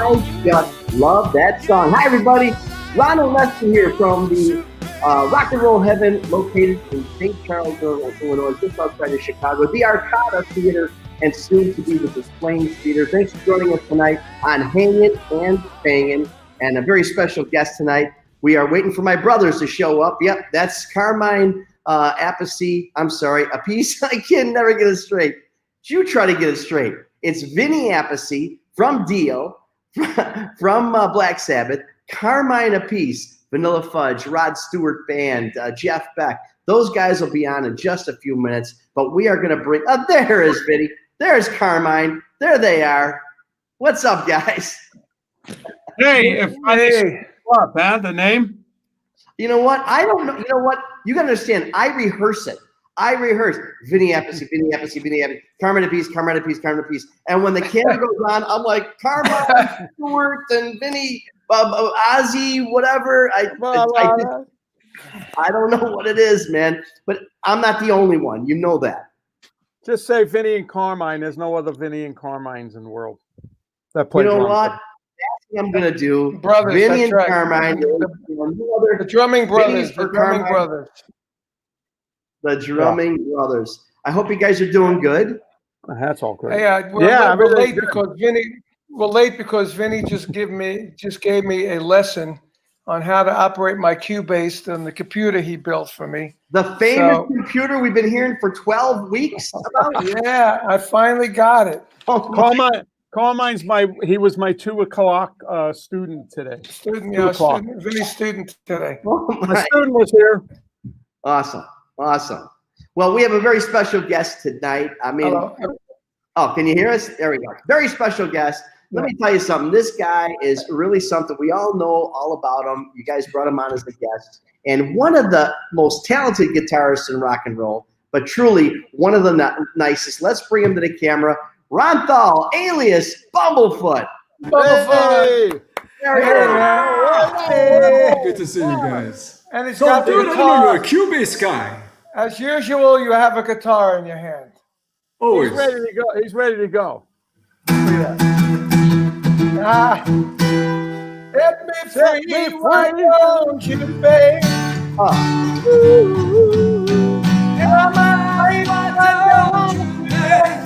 I just love that song. Hi, everybody. Ron Onesti here from the Rock and Roll Heaven, located in St. Charles, Illinois, just outside of Chicago. The Arcada Theater, and soon to be the Plains Theater. Thanks for joining us tonight on Hangin and Bangin, and a very special guest tonight. We are waiting for my brothers to show up. Yep, that's Carmine, Appice. I'm sorry, Appice. I can never get it straight. You try to get it straight. It's Vinny Appice from Dio, from Black Sabbath, Carmine Appice, Vanilla Fudge, Rod Stewart Band, Jeff Beck. Those guys will be on in just a few minutes, but we are going to bring, there is Vinny. There's Carmine. There they are. What's up, guys? Hey, what, man? The name? You know what? I don't know. You know what? You got to understand, I rehearse it. I rehearse Vinny Appice, Vinny Appice, Vinny Appice, Carmine Appice, Carmine Appice, Carmine Appice. And when the camera goes on, I'm like, Carmine, Stewart, and Vinny, Ozzy, whatever. I don't know what it is, man. But I'm not the only one. You know that. Just say Vinny and Carmine. There's no other Vinny and Carmines in the world that play drums. You know what? That's what I'm going to do. Brothers, Vinny and right. Carmine. The drumming brothers. The drumming brothers. The drumming brothers. I hope you guys are doing good. That's all great. Hey, we're late because Vinny. We're late because Vinny just gave me a lesson on how to operate my Cubase on the computer he built for me. The famous computer we've been hearing for 12 weeks about. Yeah, I finally got it. Carmine's he was my 2 o'clock student today. Vinny's student today. My student was here. Awesome. Well, we have a very special guest tonight. I mean, can you hear us? There we go. Very special guest. Let me tell you something. This guy is really something. We all know all about him. You guys brought him on as a guest. And one of the most talented guitarists in rock and roll, but truly one of the nicest. Let's bring him to the camera. Ron Thal, alias Bumblefoot. Bumblefoot. Hey. Good to see you guys. And he's got the guitar. You're a Cubase guy. As usual, you have a guitar in your hand. Always. He's ready to go. He's ready to go. Let me free, why don't you, babe? You're my why don't you, babe?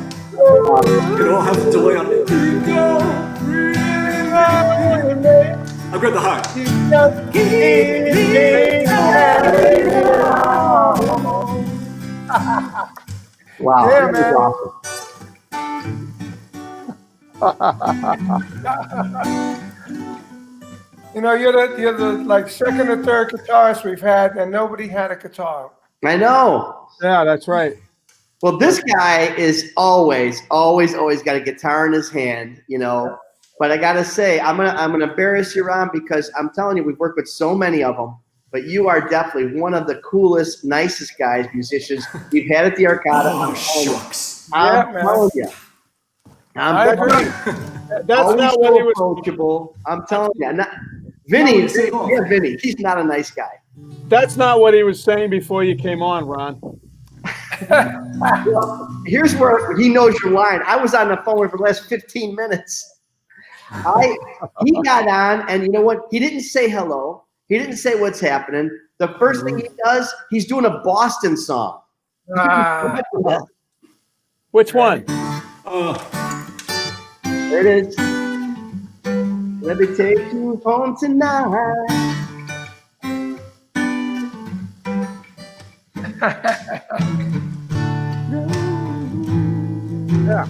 You don't have to delay on it. I've got the high. Wow, yeah, that was awesome. You know, you're the like second or third guitarist we've had, and nobody had a guitar. I know. Yeah, that's right. Well, this guy is always got a guitar in his hand, you know. But I gotta say, I'm gonna embarrass you, Ron, because I'm telling you, we've worked with so many of them. But you are definitely one of the coolest, nicest guys, musicians we've had at the Arcada. Oh, shucks. I'm telling you. I agree. That's not what he was. Approachable. I'm telling you. Vinny, Vinny. He's not a nice guy. That's not what he was saying before you came on, Ron. Well, here's where he knows your line. I was on the phone with him for the last 15 minutes. He got on, and you know what? He didn't say hello. He didn't say what's happening. The first thing he does, he's doing a Boston song. Which one? There it is. Let me take you home tonight. Yeah.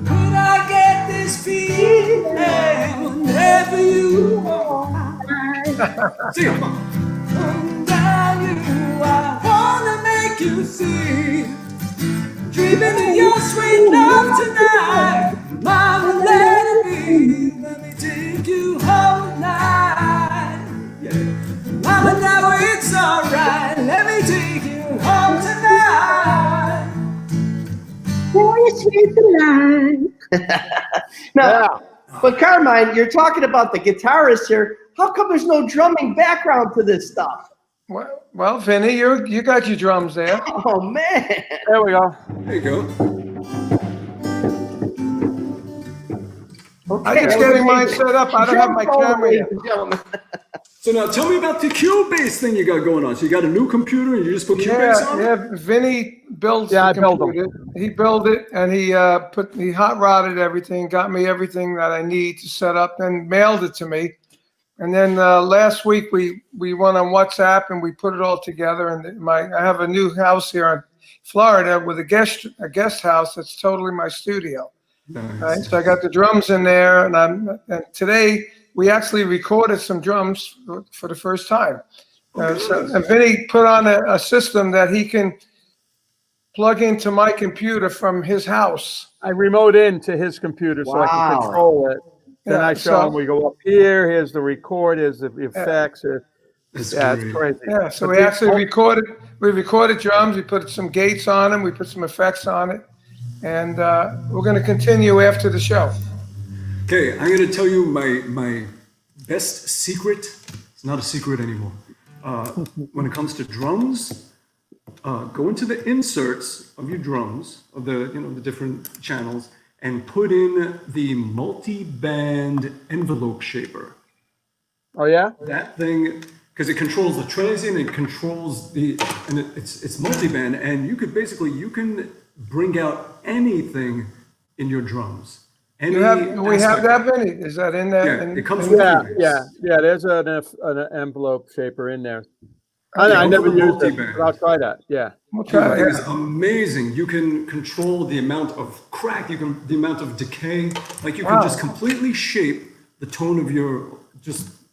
Could I get this feeling whenever you are? See you. Come down you, I wanna make you see. Dreaming of your sweet love tonight. Mama, let it be. Let me take you home tonight. Yeah. Mama, now it's alright. Let me take you home tonight. Boy, sweet tonight. Now, but Carmine, you're talking about the guitarist here. How come there's no drumming background to this stuff? Well, Vinny, you got your drums there. Oh man! There we go. There you go. I'm just getting mine set up. I don't have my camera yet. So now tell me about the Cubase thing you got going on. So you got a new computer and you just put Cubase on it? Yeah, Vinny builds Yeah, the I built computer. He built it and he hot rodded everything, got me everything that I need to set up and mailed it to me. And then last week we went on WhatsApp and we put it all together. And I have a new house here in Florida with a guest house that's totally my studio. Nice. Right, so I got the drums in there, and today we actually recorded some drums for the first time. And Vinny put on a system that he can plug into my computer from his house. I remote into his computer so I can control it. Then I show him, we go up here, here's the record, here's the effects. It's crazy. Yeah, so we recorded drums, we put some gates on them, we put some effects on it, and we're going to continue after the show. Okay, I'm going to tell you my best secret. It's not a secret anymore. When it comes to drums, go into the inserts of your drums, of the different channels, and put in the multi-band envelope shaper. Oh yeah? That thing, because it controls the transient, it controls it's multi-band, and you can bring out anything in your drums. We have that, Vinny? Is that in there? Yeah, it comes with yeah. There's an envelope shaper in there. I never used it, but I'll try that. Yeah. It is amazing. You can control the amount of crack, the amount of decay. Like you can just completely shape the tone of your,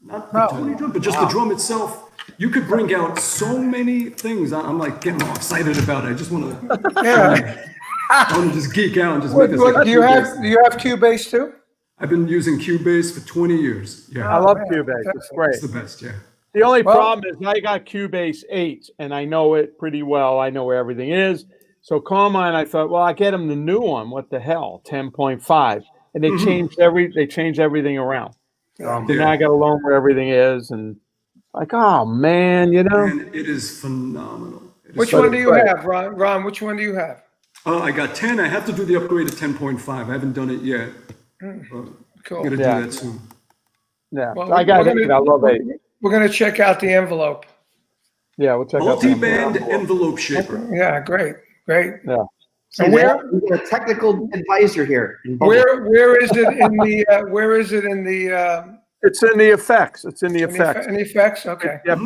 not the tone of your drum, but just the drum itself. You could bring out so many things. I'm like getting all excited about it. I just want to, I want to just geek out and just make this. Do you have Cubase too? I've been using Cubase for 20 years. Yeah. I love Cubase. It's great. It's the best, yeah. The only problem is I got Cubase 8 and I know it pretty well. I know where everything is. So Carmine, I thought, well, I get him the new one. What the hell? 10.5. And they changed everything around. Now I got to learn where everything is, and like, oh man, Man, it is phenomenal. Which one do you have, Ron? Ron, which one do you have? I got 10. I have to do the upgrade to 10.5. I haven't done it yet. Cool. I'm gonna do that soon. Yeah, Well, I got it. I love it. We're going to check out the envelope. Yeah, we'll check out the multi-band envelope shaper. Yeah, great. Yeah. And we got a technical advisor here. Where is it in the? It's in the effects. It's in the effects. In the effects. Okay. Yep.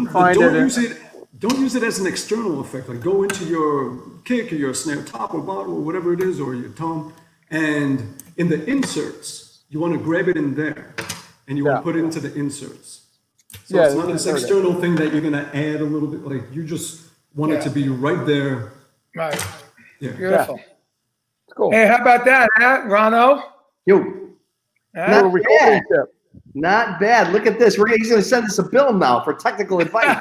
Don't use it as an external effect. Like go into your kick or your snare top or bottom or whatever it is, or your tom, and in the inserts, you want to grab it in there, and you want to put it into the inserts. So it's not this external thing that you're going to add a little bit. Like you just want it to be right there. Right. Yeah. Beautiful. Yeah. Cool. Hey, how about that, Rono? Not bad. Not bad. Look at this. He's going to send us a bill now for technical advice.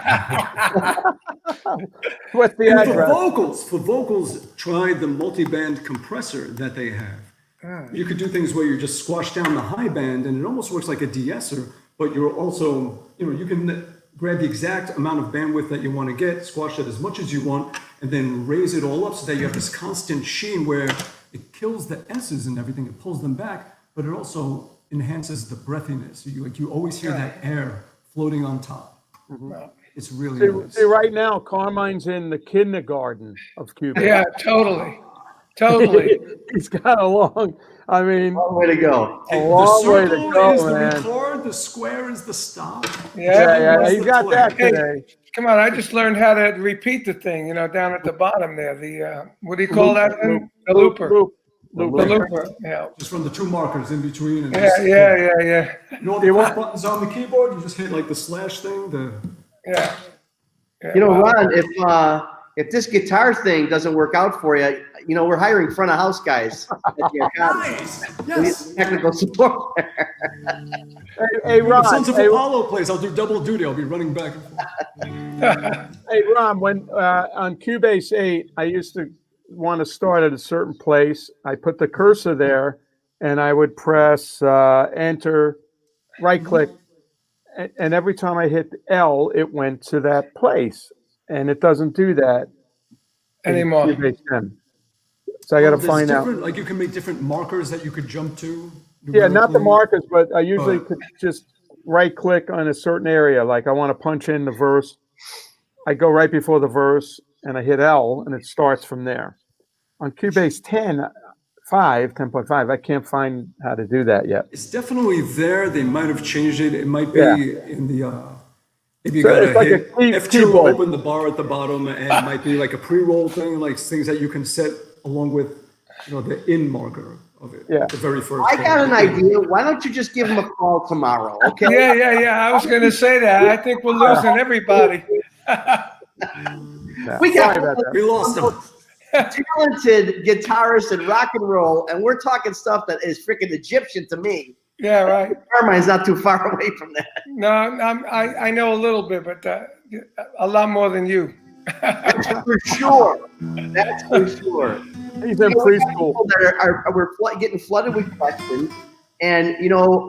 What's the address? For vocals, try the multi-band compressor that they have. You could do things where you just squash down the high band, and it almost works like a de-esser, but you're also, you can grab the exact amount of bandwidth that you want to get, squash it as much as you want, and then raise it all up so that you have this constant sheen where it kills the S's and everything, it pulls them back, but it also enhances the breathiness. You always hear that air floating on top. It's really nice. See, right now, Carmine's in the kindergarten of Cuba. Yeah, totally. He's got a long way to go. A long way to go, is man. the record, the square is the stop. Yeah. You got that today. Come on, I just learned how to repeat the thing, down at the bottom there. The what do you call that thing? The looper. The looper. Yeah. Just from the two markers in between. And Yeah. You know the buttons on the keyboard? You just hit like the slash thing. Yeah. Ron, if this guitar thing doesn't work out for you, we're hiring front of house guys at the Academy. Nice. Yes. Technical support. Hey, Ron. Sons of Apollo plays. I'll do double duty. I'll be running back and forth. Hey, Ron, when on Cubase 8, I used to want to start at a certain place. I put the cursor there, and I would press enter, right click, and every time I hit L, it went to that place, and it doesn't do that anymore. So I got to find out. Like you can make different markers that you could jump to. Yeah, not the numerically. markers, but I usually But- could just right click on a certain area. Like I want to punch in the verse. I go right before the verse and I hit L and it starts from there. On Cubase 10.5, I can't find how to do that yet. It's definitely there. They might have changed it. It might be Yeah. in the, maybe you So gotta it's like a hit key- F2, keyboard. open the bar at the bottom, and it might be like a pre-roll thing, like things that you can set along with, the in marker of it. Yeah. The very first. I got an idea. Why don't you just give him a call tomorrow? Okay. Yeah. I was going to say that. I think we're losing everybody. Yeah. We got Sorry about that. We lost them. talented guitarist and rock and roll, and we're talking stuff that is freaking Egyptian to me. Yeah, right. Carmine's not too far away from that. No, I know a little bit, but a lot more than you. For sure. That's for sure. He's in preschool. People that we're getting flooded with questions, and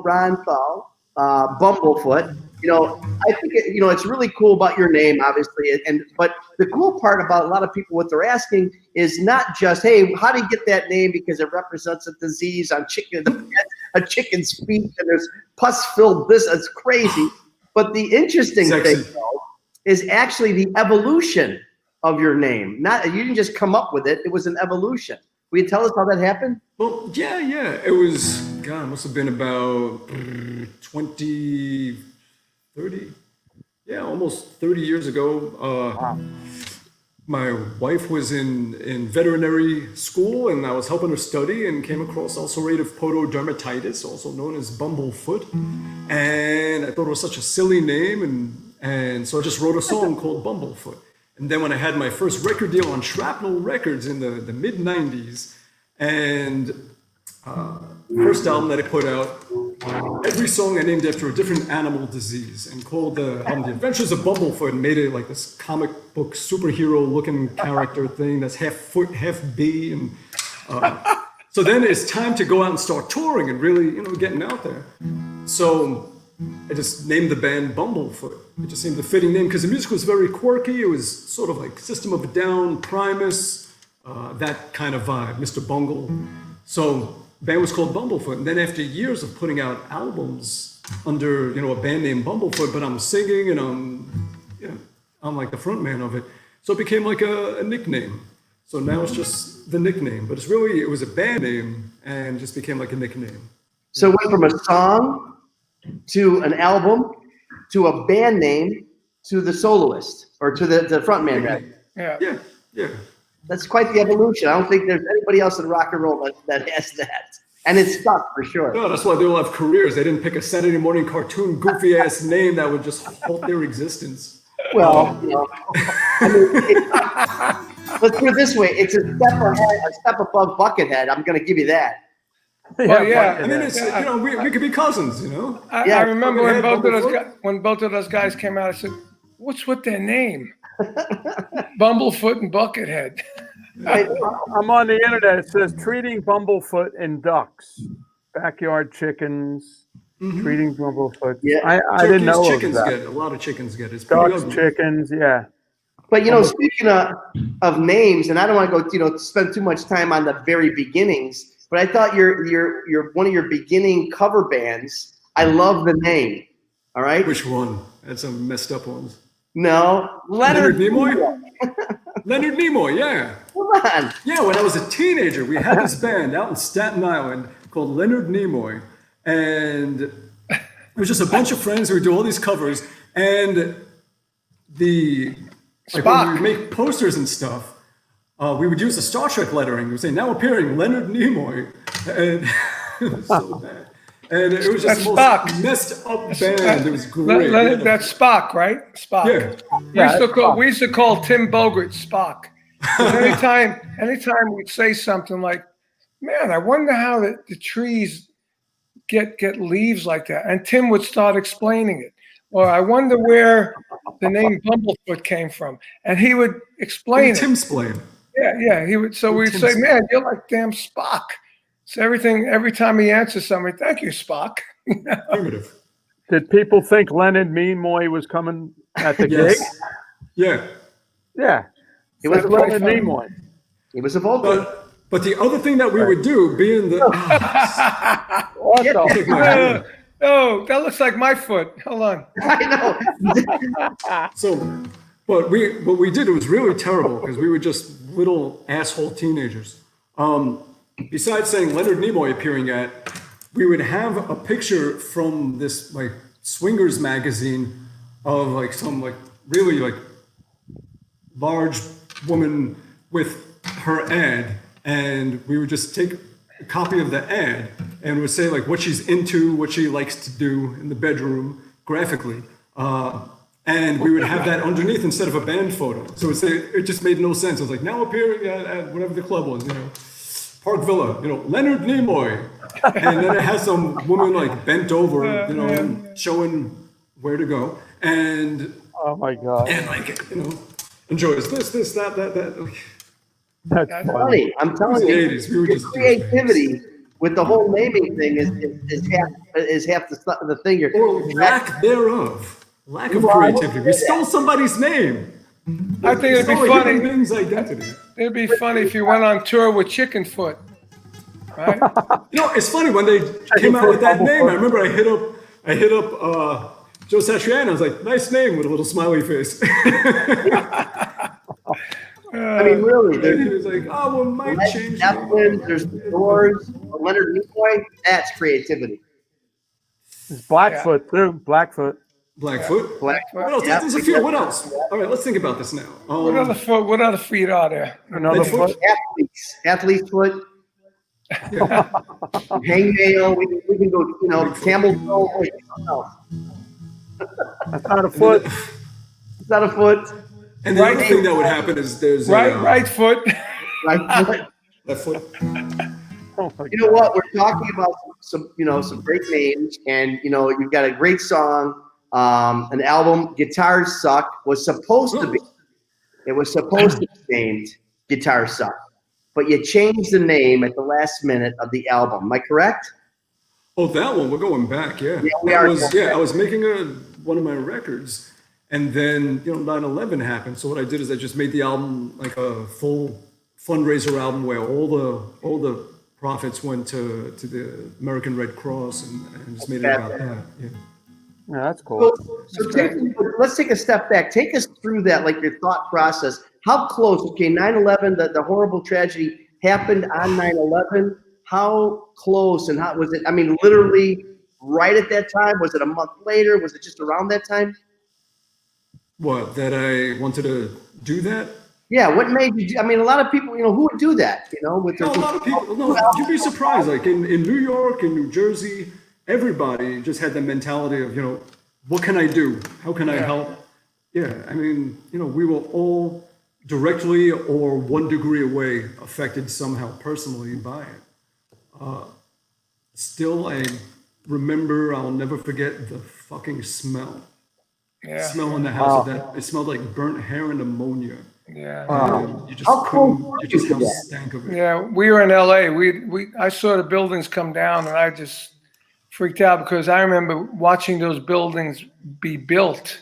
Ron Thal, Bumblefoot. I think it's really cool about your name, obviously, but the cool part about a lot of people, what they're asking is not just, hey, how do you get that name because it represents a disease on a chicken's feet and there's pus-filled this. It's crazy. But the interesting thing though, is actually the evolution of your name. You didn't just come up with it; it was an evolution. Will you tell us how that happened? Well, yeah. It was, God, it must have been about 30, almost 30 years ago. My wife was in veterinary school, and I was helping her study and came across ulcerative pododermatitis, also known as Bumblefoot. And I thought it was such a silly name, and so I just wrote a song called Bumblefoot. And then when I had my first record deal on Shrapnel Records in the mid-90s, and first album that I put out, every song I named after a different animal disease, and called The Adventures of Bumblefoot, and made it like this comic book superhero looking character thing that's half foot, half bee. And so then it's time to go out and start touring and really, getting out there. So I just named the band Bumblefoot. It just seemed a fitting name because the music was very quirky. It was sort of like System of a Down, Primus, that kind of vibe, Mr. Bungle. So the band was called Bumblefoot. And then after years of putting out albums under, a band named Bumblefoot, but I'm singing and I'm like the front man of it. So it became like a nickname. So now it's just the nickname, but it was a band name and just became like a nickname. So it went from a song to an album to a band name to the soloist or to the front man. Right? Yeah. That's quite the evolution. I don't think there's anybody else in rock and roll that has that. And it's stuck for sure. No, that's why they all have careers. They didn't pick a Saturday morning cartoon goofy ass name that would just halt their existence. Well, let's put it this way. It's a step above Buckethead. I'm going to give you that. Well, yeah. I mean, it's, we could be cousins, I remember when both of those guys came out, I said, what's with their name? Bumblefoot and Buckethead. I'm on the internet. It says treating Bumblefoot and ducks, backyard chickens, treating Bumblefoot. Yeah, I didn't know chickens of that. get it. A lot of chickens get it. It's pretty Ducks, ugly. chickens, yeah. But speaking of names, and I don't want to go spend too much time on the very beginnings, but I thought you're one of your beginning cover bands. I love the name. All right. Which one? That's some messed up ones. No, Leonard Nimoy. Leonard Nimoy, yeah. Come on. Yeah, when I was a teenager, we had this band out in Staten Island called Leonard Nimoy, and it was just a bunch of friends who would do all these covers, and when we would make posters and stuff, we would use the Star Trek lettering. We would say, now appearing Leonard Nimoy, and it was so bad. And it was just the most messed up band. It was great. That's Spock, right? Spock. Yeah. We used to call Tim Bogert Spock. Anytime we'd say something like, man, I wonder how the trees get leaves like that. And Tim would start explaining it. Or I wonder where the name Bumblefoot came from. And he would explain it. Tim's-plain. Yeah. He would. So we'd say, man, you're like damn Spock. So every time he answers something, thank you, Spock. Primitive. Did people think Leonard Nimoy was coming at the gig? Yeah. Yeah. It was Leonard Nimoy. He was a vocalist. But But the other thing that we would do, being the What the- take my hand. Oh, that looks like my foot. Hold on. I know. So, but what we did, it was really terrible because we were just little asshole teenagers. Besides saying Leonard Nimoy appearing at, we would have a picture from this like swingers magazine of like some like really like large woman with her ad, and we would just take a copy of the ad and would say like what she's into, what she likes to do in the bedroom graphically. And we would have that underneath instead of a band photo. So it just made no sense. It was like, now appearing at whatever the club was, Park Villa, Leonard Nimoy. And then it has some woman like bent over, showing where to go. And, Oh my God. and like, enjoys this, that. That's funny. Funny. I'm telling The you, 80s, we were your just creativity with the whole naming thing is half the thing. Or lack thereof. Lack of creativity. We stole somebody's name. I think it'd be Stole a human funny. being's identity. It'd be funny if you went on tour with Chicken Foot, right? It's funny when they came out with that name. I remember I hit up Joe Satriani. I was like, nice name with a little smiley face. I mean, really, And he there's was like, oh, well, might change. Zeppelin, there's the Doors, Leonard Nimoy. That's creativity. It's Blackfoot too. Blackfoot. Blackfoot. Blackfoot. What else? Yeah. There's a few. What else? All right, let's think about this now. What other feet are there? Another Bigfoot. foot. Athlete's foot. Hangnail. We can go, camel toe. Wait, no, That's not a foot. it's not a foot. And the other thing that would happen is there's Right foot. Right foot. Left foot. Oh my You know what? We're talking about some great names, and you've got a great song, an album. Guitars Suck was supposed to be. It was supposed to be named Guitars Suck, but you changed the name at the last minute of the album. Am I correct? Oh, that one. We're going back. Yeah. Yeah, we That are was- going back. I was making one of my records, and then 9/11 happened. So what I did is I just made the album like a full fundraiser album where all the profits went to the American Red Cross, and just made it about that. Yeah. Yeah, that's cool. So let's take a step back. Take us through that, like your thought process. How close? Okay, 9/11, the horrible tragedy happened on 9/11. How close and how was it? I mean, literally right at that time? Was it a month later? Was it just around that time? What, that I wanted to do that? Yeah, what made you do? I mean, a lot of people, who would do that? With their No, a lot of people. No, you'd be surprised. Like in New York, in New Jersey, everybody just had the mentality of, what can I do? How can I help? Yeah, I mean, we were all directly or 1 degree away affected somehow personally by it. Still, I remember, I'll never forget the fucking smell. Yeah. Smell in the house of that. It smelled like burnt hair and ammonia. Yeah. You just How close couldn't, were you just you to how that? stank of it. Yeah, we were in LA. I saw the buildings come down, and I just freaked out because I remember watching those buildings be built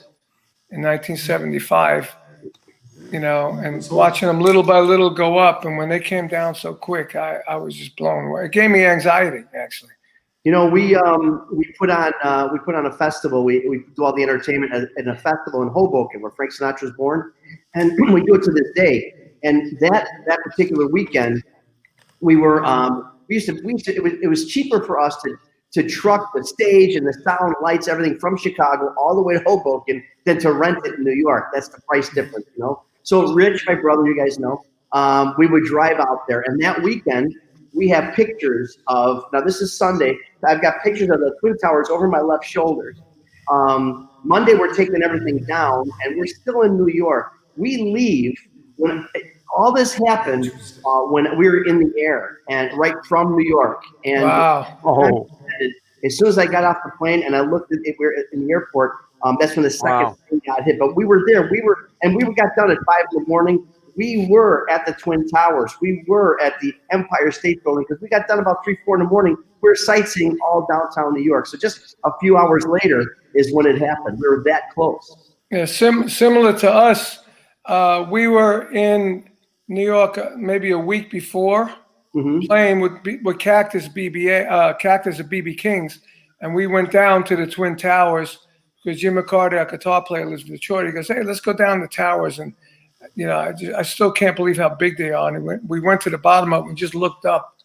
in 1975. And watching them little by little go up. And when they came down so quick, I was just blown away. It gave me anxiety, actually. We put on a festival. We do all the entertainment at a festival in Hoboken where Frank Sinatra was born, and we do it to this day. And that particular weekend, it was cheaper for us to truck the stage and the sound, lights, everything from Chicago all the way to Hoboken than to rent it in New York. That's the price difference, So Rich, my brother, you guys know, we would drive out there, and that weekend we have pictures of. Now this is Sunday. I've got pictures of the Twin Towers over my left shoulder. Monday we're taking everything down, and we're still in New York. We leave when all this happened when we were in the air and right from New York. And Wow. Oh, as soon as I got off the plane and I looked at it, we were in the airport. That's when the second thing got hit. But we were there. We got done at 5 a.m. We were at the Twin Towers. We were at the Empire State Building because we got done about 3, 4 a.m. We were sightseeing all downtown New York. So just a few hours later is when it happened. We were that close. Yeah, similar to us, we were in New York maybe a week before, playing with Cactus of BB Kings, and we went down to the Twin Towers because Jim McCarty, our guitar player, lives in Detroit. He goes, "Hey, let's go down the towers." And I still can't believe how big they are. And we went to the bottom of it and just looked up,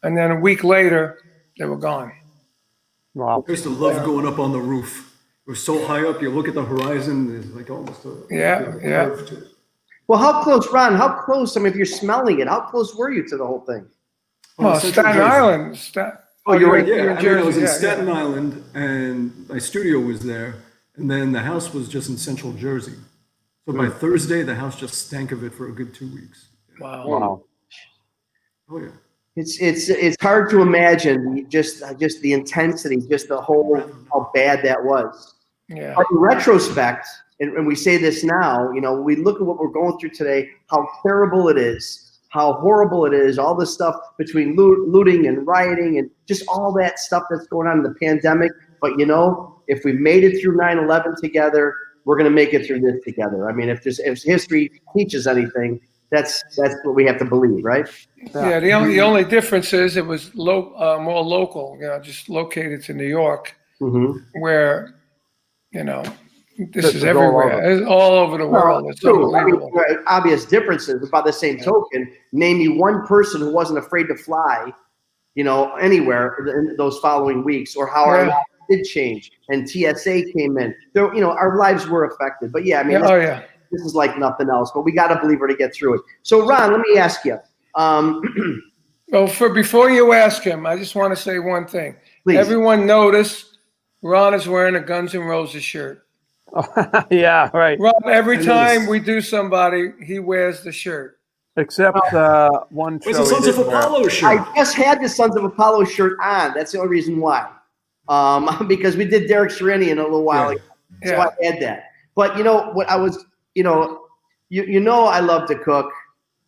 and then a week later they were gone. Wow. I used to love going up on the roof. It was so high up, you look at the horizon, it's like almost a curve to it. Well, how close, Ron? How close? I mean, if you're smelling it, how close were you to the whole thing? Staten Island. You're right. Yeah, I was in Jersey, Staten Island, and my studio was there, and then the house was just in Central Jersey. So by Thursday, the house just stank of it for a good 2 weeks. Wow. Oh yeah. It's hard to imagine just the intensity, just the whole how bad that was. Yeah. But in retrospect, and we say this now, we look at what we're going through today, how terrible it is, how horrible it is, all this stuff between looting and rioting and just all that stuff that's going on in the pandemic. But if we made it through 9/11 together, we're going to make it through this together. I mean, if history teaches anything, that's what we have to believe, right? Yeah. The only difference is it was more local, just located to New York, where, this is everywhere. It's all over the world. It's unbelievable. Obvious differences. By the same token, name me one person who wasn't afraid to fly, anywhere in those following weeks, or how our lives did change and TSA came in. There, our lives were affected. But yeah, I mean, this is like nothing else. But we got to believe her to get through it. So Ron, let me ask you. Before you ask him, I just want to say one thing. Please. Everyone notice Ron is wearing a Guns N' Roses shirt. Yeah, right. Ron, every time we do somebody, he wears the shirt. Except one show. Where's the Sons of Apollo shirt? I just had the Sons of Apollo shirt on. That's the only reason why. Because we did Derek Sherinian a little while ago. So I had that. But what I was, I love to cook.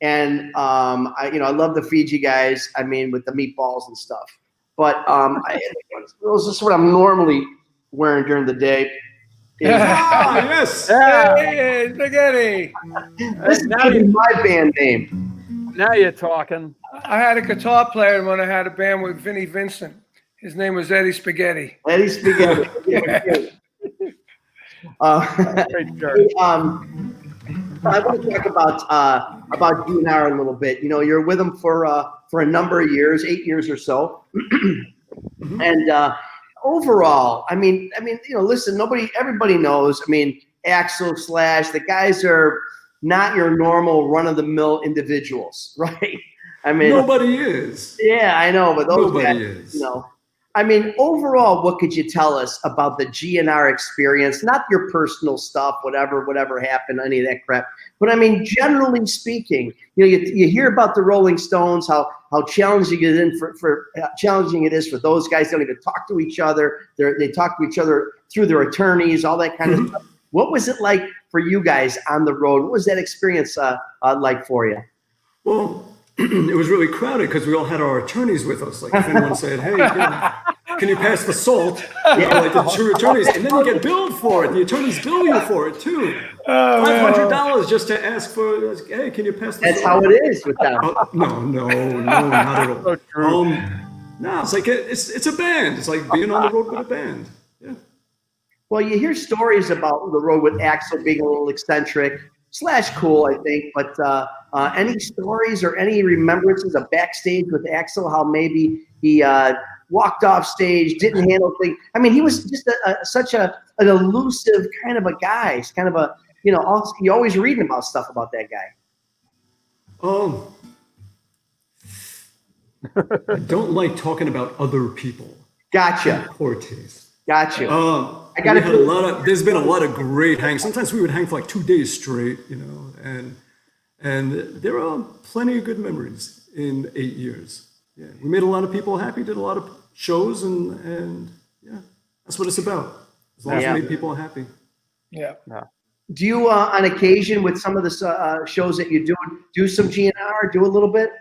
And I love the Fiji guys. I mean, with the meatballs and stuff. But this is what I'm normally wearing during the day. Yes. Hey, spaghetti. This is my band name. Now you're talking. I had a guitar player when I had a band with Vinny Vincent. His name was Eddie Spaghetti. Eddie Spaghetti. Great shirt. I want to talk about GNR a little bit. You're with them for a number of years, 8 years or so, and overall, I mean, listen, everybody knows. I mean, Axl, Slash, the guys are not your normal run-of-the-mill individuals, right? I mean, nobody is. Yeah, I know, but those Nobody guys, is. I mean, overall, what could you tell us about the GNR experience? Not your personal stuff, whatever happened, any of that crap. But I mean, generally speaking, you hear about the Rolling Stones, how challenging it is for those guys. They don't even talk to each other. They talk to each other through their attorneys, all that kind of stuff. What was it like for you guys on the road? What was that experience like for you? Well, it was really crowded because we all had our attorneys with us. Like if anyone said, "Hey, can you pass the salt?" Like the two attorneys, and then you get billed for it. The attorneys bill you for it too. $500 just to ask for. Hey, can you pass the salt? That's how it is with them. No, not at all. So true. No, it's like it's a band. It's like being on the road with a band. Yeah. Well, you hear stories about the road with Axl being a little eccentric. Slash cool, I think, but any stories or any remembrances of backstage with Axl, how maybe he walked off stage, didn't handle things. I mean, he was just such an elusive kind of a guy. He's kind of a, you're always reading about stuff about that guy. I don't like talking about other people. Gotcha. Poor taste. Gotcha. There's been a lot of great hangs. Sometimes we would hang for like 2 days straight, and there are plenty of good memories in 8 years. Yeah, we made a lot of people happy, did a lot of shows, and yeah, that's what it's about. As long as we made people happy. Yeah. Do you, on occasion, with some of the shows that you do some GNR, do a little bit?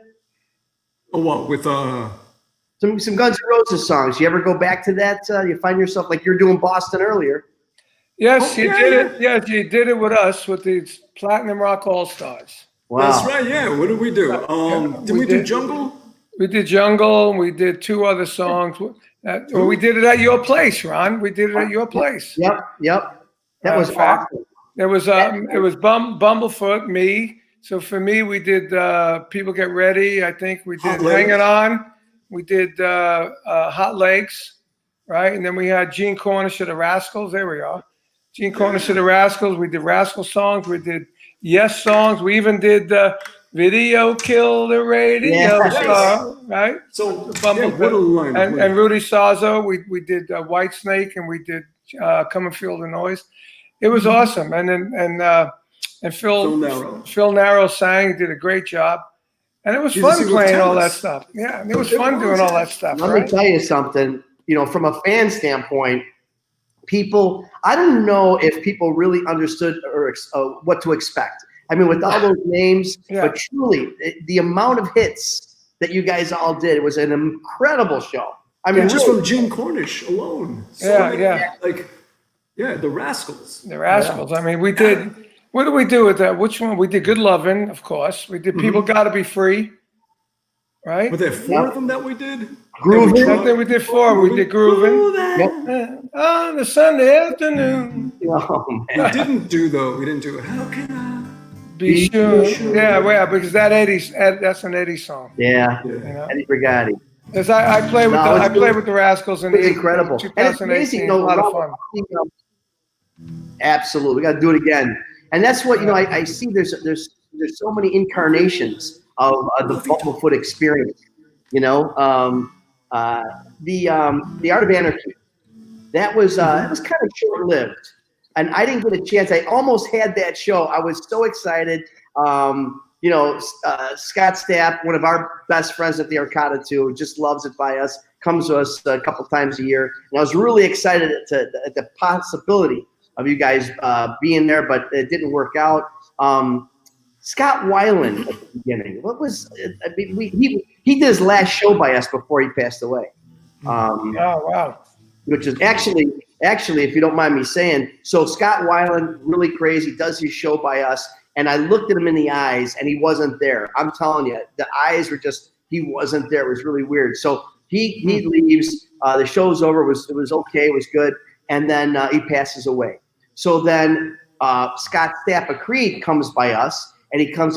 Oh, what with Some Guns N' Roses songs. You ever go back to that? You find yourself like you're doing Boston earlier. Yes, you did it. Yes, you did it with us with the Platinum Rock All Stars. Wow. That's right. Yeah. What did we do? Did we do Jungle? We did Jungle, and we did 2 other songs. Well, we did it at your place, Ron. We did it at your place. Yep. That was awesome. It was Bumblefoot, me. So for me, we did People Get Ready. I think we did Hanging On. We did Hot Legs, right? And then we had Gene Cornish of the Rascals. There we are. Gene Cornish of the Rascals. We did Rascal songs. We did Yes songs. We even did Video Kill the Radio Star, right? So what a line. And Rudy Sazzo. We did White Snake, and we did Come and Feel the Noise. It was awesome. And then Phil Narrow sang, did a great job. And it was fun playing all that stuff. Yeah, and it was fun doing all that stuff. Let me tell you something, from a fan standpoint, I don't know if people really understood or what to expect. I mean, with all those names, but truly, the amount of hits that you guys all did, it was an incredible show. I mean, just from Gene Cornish alone. The Rascals. The Rascals. I mean, we did. What did we do with that? Which one? We did Good Lovin', of course. We did People Gotta Be Free, right? Were there 4 of them that we did? Groovin'. I think we did 4. We did Groovin'. On the Sunday afternoon. Oh, man. We didn't do How Can I Be Sure? Yeah, because that's an Eddie song. Yeah. Eddie Brigatti. Because I played with the Rascals in incredible. 2018. A lot of fun. Absolutely, we got to do it again. And that's what I see. There's so many incarnations of the Bumblefoot experience. The Art of Anarchy. That was kind of short lived, and I didn't get a chance. I almost had that show. I was so excited. Scott Stapp, one of our best friends at the Arcada too, just loves it by us. Comes to us a couple times a year, and I was really excited at the possibility of you guys being there, but it didn't work out. Scott Weiland at the beginning. He did his last show by us before he passed away. Oh wow! Which is actually, if you don't mind me saying, so Scott Weiland, really crazy, does his show by us, and I looked at him in the eyes, and he wasn't there. I'm telling you, the eyes were he wasn't there. It was really weird. So he leaves. The show's over. It was okay. It was good, and then he passes away. So then Scott Stapp of Creed comes by us, and he goes,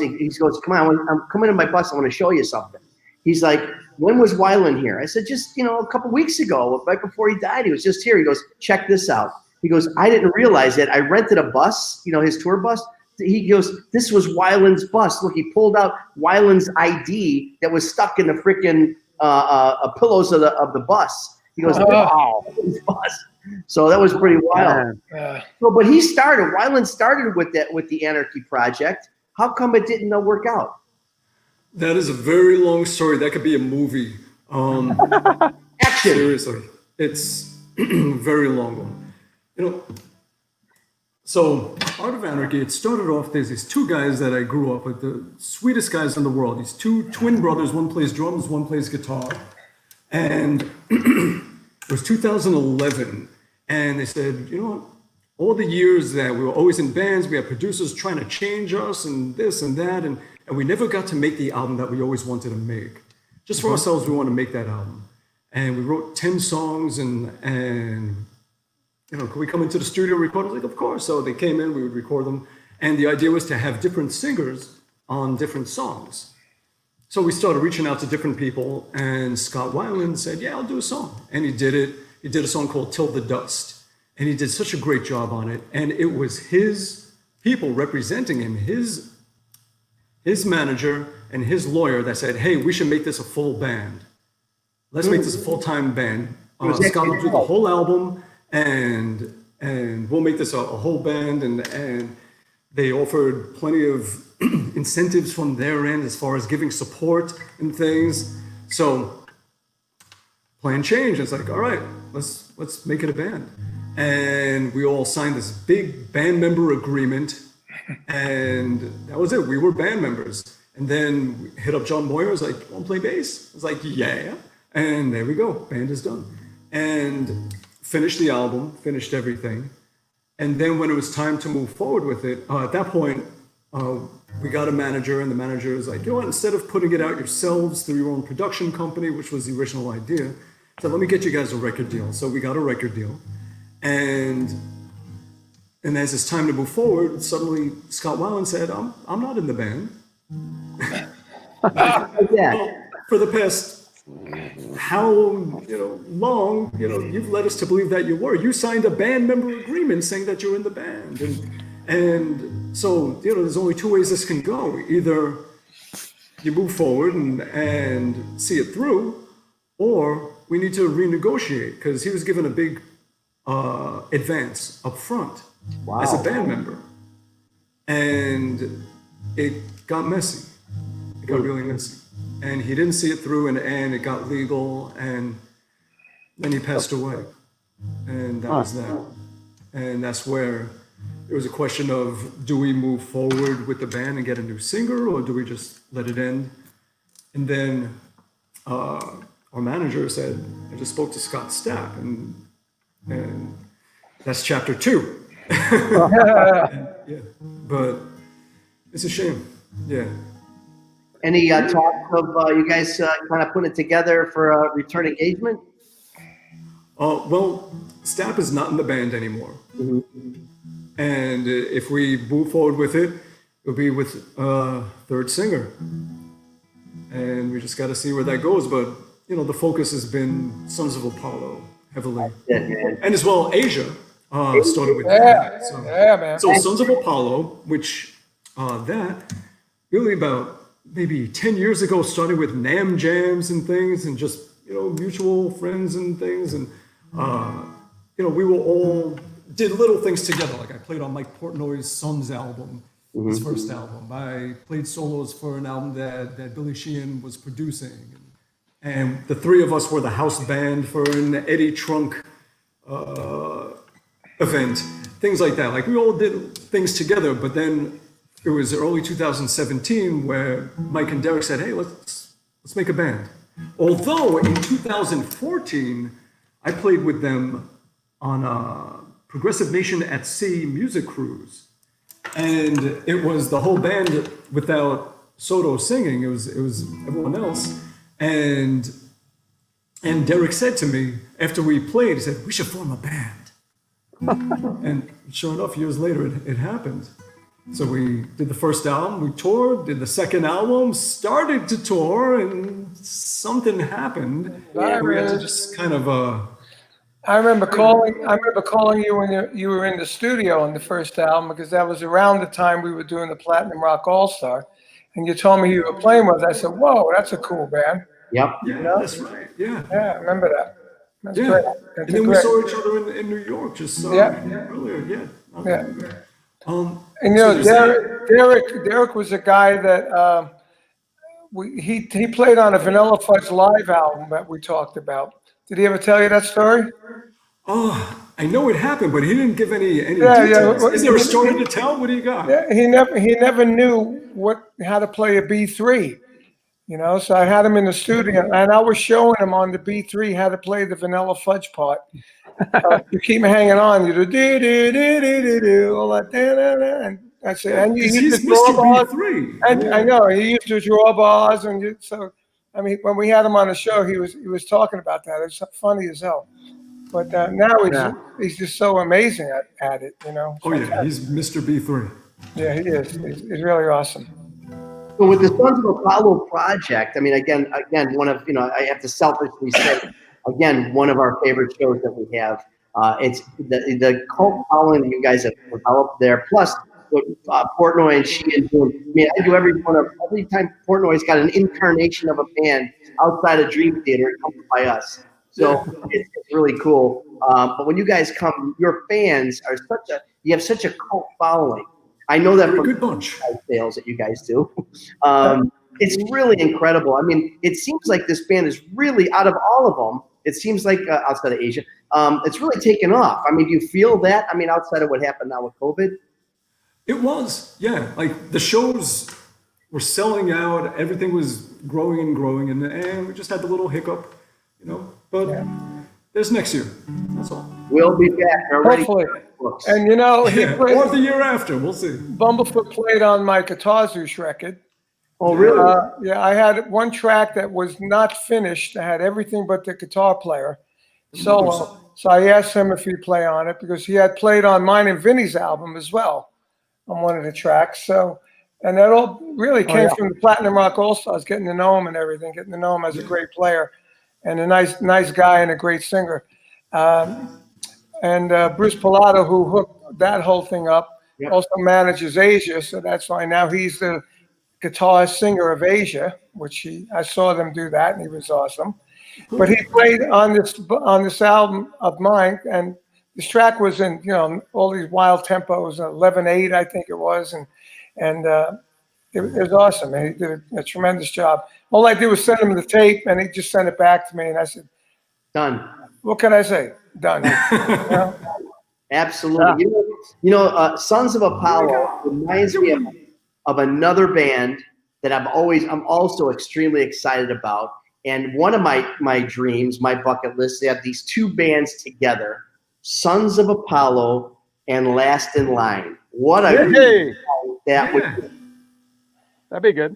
come on, I'm coming in my bus. I want to show you something. He's like, when was Weiland here? I said, just, a couple weeks ago, right before he died, he was just here. He goes, check this out. He goes, I didn't realize it. I rented a bus, his tour bus. He goes, this was Weiland's bus. Look, he pulled out Weiland's ID that was stuck in the freaking pillows of the bus. He goes, wow. Bus. So that was pretty wild. But Weiland started with the Anarchy Project. How come it didn't work out? That is a very long story. That could be a movie. Action. Seriously, it's a very long one. So Art of Anarchy, it started off, there's these 2 guys that I grew up with, the sweetest guys in the world. These 2 twin brothers, one plays drums, one plays guitar. And it was 2011. And they said, all the years that we were always in bands, we had producers trying to change us and this and that. And we never got to make the album that we always wanted to make. Just for ourselves, we want to make that album. And we wrote 10 songs and could we come into the studio and record? I was like, of course. So they came in, we would record them. And the idea was to have different singers on different songs. So we started reaching out to different people, and Scott Weiland said, yeah, I'll do a song. And he did it. He did a song called Till the Dust. And he did such a great job on it. And it was his people representing him, his manager and his lawyer that said, hey, we should make this a full band. Let's make this a full-time band. Scott will do the whole album, and we'll make this a whole band. And they offered plenty of incentives from their end as far as giving support and things. So plan changed. It's like, all right, let's make it a band. And we all signed this big band member agreement, and that was it. We were band members. And then we hit up John Moyer. I was like, you want to play bass? I was like, yeah. And there we go. Band is done. And finished the album, finished everything. And then when it was time to move forward with it, at that point, we got a manager, and the manager was like, you know what, instead of putting it out yourselves through your own production company, which was the original idea, said, let me get you guys a record deal. So we got a record deal. And as it's time to move forward, suddenly Scott Weiland said, I'm not in the band. Well, for the past how long, you've led us to believe that you were. You signed a band member agreement saying that you're in the band. And so, there's only two ways this can go. Either you move forward and see it through, or we need to renegotiate, because he was given a big advance up front as a band member. And it got messy. It got really messy. And he didn't see it through, and it got legal, and then he passed away. And that was that. And that's where it was a question of, do we move forward with the band and get a new singer, or do we just let it end? And then our manager said, I just spoke to Scott Stapp, and that's chapter 2. Yeah, but it's a shame. Yeah. Any talk of you guys kind of putting it together for a return engagement? Well, Stapp is not in the band anymore. Mm-hmm. And if we move forward with it, it'll be with a third singer. And we just got to see where that goes. But, the focus has been Sons of Apollo heavily. Yeah, and as well, Asia started with that. So, man. So Sons of Apollo, which that really about maybe 10 years ago started with NAMM jams and things, and just, mutual friends and things. And, we were all did little things together. Like I played on Mike Portnoy's Sons album, his first album. I played solos for an album that Billy Sheehan was producing. And the three of us were the house band for an Eddie Trunk event, things like that. Like we all did things together, but then it was early 2017 where Mike and Derek said, hey, let's make a band. Although in 2014, I played with them on a Progressive Nation at Sea music cruise. And it was the whole band without Soto singing. It was everyone else. And Derek said to me, after we played, he said, we should form a band. And sure enough, years later, it happened. So we did the first album, we toured, did the second album, started to tour, and something happened. We had to just kind of... I remember calling you when you were in the studio on the first album, because that was around the time we were doing the Platinum Rock All-Star. And you told me you were playing with us. I said, whoa, that's a cool band. Yep. Yeah, that's right. Yeah. Yeah, I remember that. That's yeah. great. And then we saw each other in New York just earlier. Yeah. Yeah. And Derek was a guy that he played on a Vanilla Fudge live album that we talked about. Did he ever tell you that story? Oh, I know it happened, but he didn't give any details. Yeah. Is there a story to tell? What do you got? Yeah, he never knew how to play a B3. So I had him in the studio, and I was showing him on the B3 how to play the Vanilla Fudge part. You keep hanging on, you do do all that, and I said, and you used to draw bars. And I know he used to draw bars, and I mean, when we had him on the show, he was talking about that. It's funny as hell. But now he's just so amazing at it, Oh yeah, he's Mr. B3. Yeah, he is. He's really awesome. So with the Sons of Apollo project, I mean, again, one of, I have to selfishly say, again, one of our favorite shows that we have. It's the cult following that you guys have developed there, plus what Portnoy and Sheehan do. I mean, I do every time Portnoy's got an incarnation of a band outside of Dream Theater, it comes by us. So it's really cool. But when you guys come, your fans are you have such a cult following. I know that from good bunch sales that you guys do. It's really incredible. I mean, it seems like this band is really, out of all of them, it seems like outside of Asia, it's really taken off. I mean, do you feel that? I mean, outside of what happened now with COVID? It was, yeah. Like the shows were selling out. Everything was growing and growing, and we just had the little hiccup, But there's next year. That's all. We'll be back. Already. Hopefully. And you know, he played, Or the year after, we'll see. Bumblefoot played on my Guitar Zeus record. Oh, really? Yeah, I had one track that was not finished. I had everything but the guitar player solo. So I asked him if he'd play on it because he had played on mine and Vinny's album as well on one of the tracks. So, and that all really came from the Platinum Rock All-Stars, getting to know him and everything, getting to know him as a great player and a nice guy and a great singer. And Bruce Pilato, who hooked that whole thing up, also manages Asia. So that's why now he's the guitar singer of Asia, which I saw them do that, and he was awesome. But he played on this album of mine, and this track was in, you know, all these wild tempos, 11/8, I think it was, and it was awesome. And he did a tremendous job. All I did was send him the tape, and he just sent it back to me, and I said, Done. What can I say? Done. You know? Absolutely. Yeah. Sons of Apollo reminds me of another band that I'm also extremely excited about. And one of my dreams, my bucket list, they have these two bands together, Sons of Apollo and Last in Line. What a that would be. That'd be good.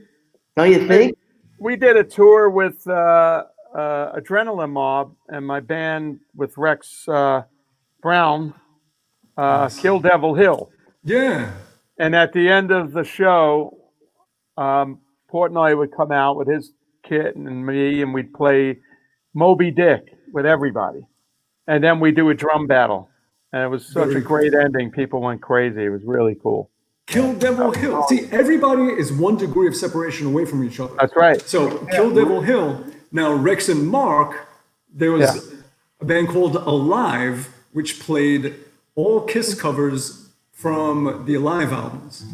Don't you think? We did a tour with Adrenaline Mob and my band with Rex Brown, Kill Devil Hill. Yeah. And at the end of the show, Portnoy would come out with his kit and me, and we'd play Moby Dick with everybody. And then we do a drum battle. And it was such a great ending. People went crazy. It was really cool. Kill Devil Hill. See, everybody is 1 degree of separation away from each other. That's right. So Kill Devil Hill. Now, Rex and Mark, there was a band called Alive, which played all Kiss covers from the Alive albums.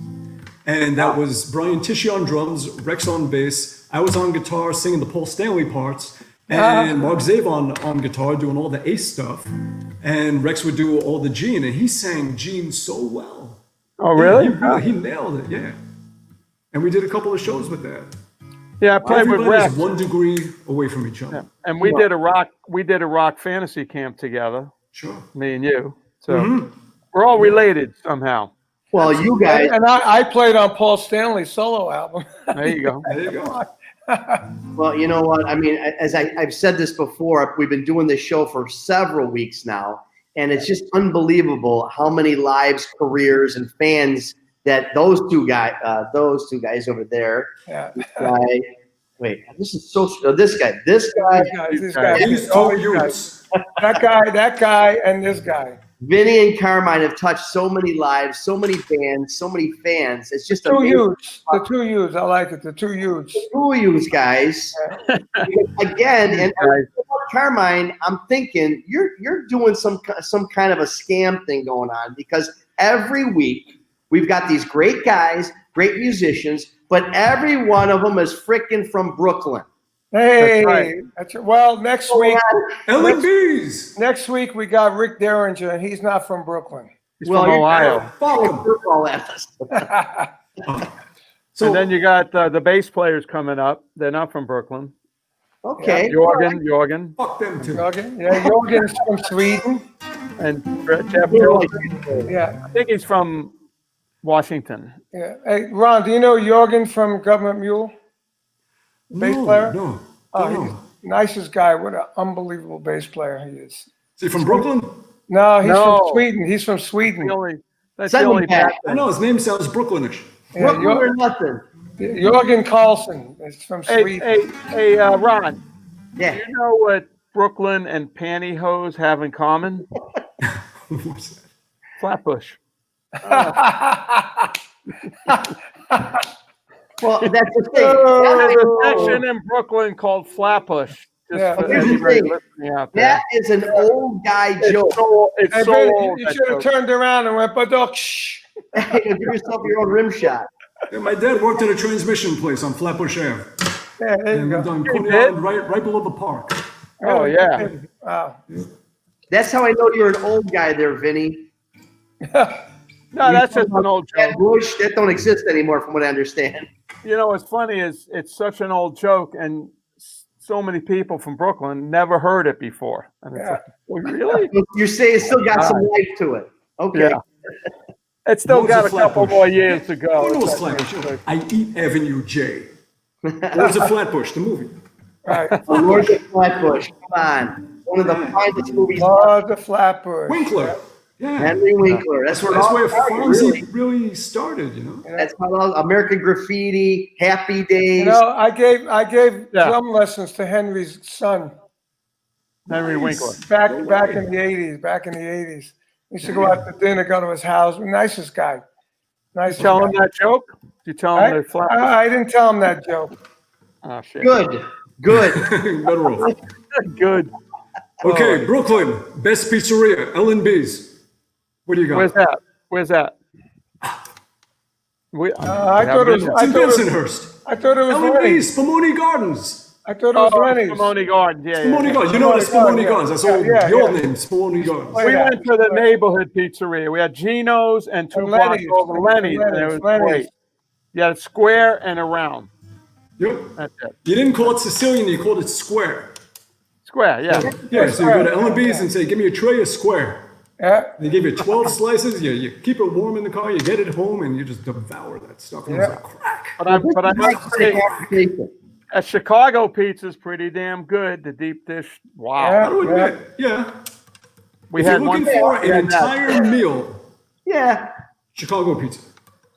And that was Brian Tishy on drums, Rex on bass. I was on guitar singing the Paul Stanley parts, and Mark Zavon on guitar doing all the Ace stuff. And Rex would do all the Gene, and he sang Gene so well. Oh, really? He nailed it, yeah. And we did a couple of shows with that. Yeah, I played with Everybody's Rex. 1 degree away from each other. Yeah. And we did a rock fantasy camp together. Sure. Me and you. So we're all related somehow. Well, you guys. And I played on Paul Stanley's solo album. There you go. There you go. Well, you know what? I mean, as I've said this before, we've been doing this show for several weeks now, and it's just unbelievable how many lives, careers, and fans that those two guys over there. Yeah. Wait, this is so. This guy. These guys. These two youths. That guy, and this guy. Vinny and Carmine have touched so many lives, so many bands, so many fans. It's just The amazing. two youths. I like it. The two youths. Who are you guys? Again, and Carmine, I'm thinking you're doing some kind of a scam thing going on, because every week we've got these great guys, great musicians, but every one of them is freaking from Brooklyn. Hey, That's right. well, next week LMBs. we got Rick Derringer, and he's not from Brooklyn. He's from Ohio. Football at us. So And then you got the bass players coming up. They're not from Brooklyn. Okay. Jorgen. fuck them too. Jorgen's from Sweden. And Geoff Downes. Yeah. I think he's from Washington. Yeah. Hey, Ron, do you know Jorgen from Government Mule? Bass player? No. Oh, he's the nicest guy. What an unbelievable bass player he is. Is he from Brooklyn? No, he's from Sweden. He's from Sweden. That's the only Pat. I know his name sounds Brooklynish. Yeah, Brooklyn or nothing. Jorgen Carlson is from Sweden. Hey, Ron. Yeah. Do you know what Brooklyn and pantyhose have in common? What's that? Flatbush. Well, that's the thing. There's a section in Brooklyn called Flatbush. Yeah. For Here's the anybody thing. listening out there. That is an old guy joke. It's Hey, so Vinny, old. you that should have joke. turned around and went, "Badoksh." Give yourself your own rim shot. Yeah, my dad worked at a transmission place on Flatbush Ave. Yeah, there you And go. we've done You Coney did? Island right below the park. Oh, yeah. Wow. That's how I know you're an old guy there, Vinny. No, that's just an old That joke. bush, that don't exist anymore from what I understand. You know, what's funny is it's such an old joke, and so many people from Brooklyn never heard it before. And it's like, well, really? You're saying it's still got some life to it. Okay. Yeah. It's still got a couple more years to go. Who knows Flatbush? I Eat Avenue J. Lords of Flatbush, the movie. Right. Lords of Flatbush. Come on. One of the finest movies. Lord the Flatbush. Winkler. Yeah. Henry Winkler. That's where Fonzie really started, you know. That's how American Graffiti, Happy Days. You know, I gave drum lessons to Henry's son. Henry Winkler. Back in the 80s. We used to go out to dinner, go to his house. Nicest guy. Nice. Tell him that joke? Did you tell him the flat? I didn't tell him that joke. Oh shit. Good. Better off. Good. Okay, Brooklyn, best pizzeria, L&B's. What do you got? Where's that? I thought it was Bensonhurst. I thought it was L&B's, Spumoni Gardens. I thought it was Rennie's. Spumoni Gardens, yeah. Spumoni Gardens. You know the Spumoni Gardens. That's all the old name, Spumoni Gardens. We went to the neighborhood pizzeria. We had Gino's and 2 blocks over Lenny's. And it was great. You had a square and a round. Yep. That's it. You didn't call it Sicilian, you called it square. Square, yeah. Yeah, so you go to L&B's and say, give me a tray of square. Yeah. They give you 12 slices, you keep it warm in the car, you get it home, and you just devour that stuff. And it's like crack. But I must say, a Chicago pizza's pretty damn good. The deep dish, wow. I would admit, yeah. We if had you're looking for an entire meal, Chicago pizza.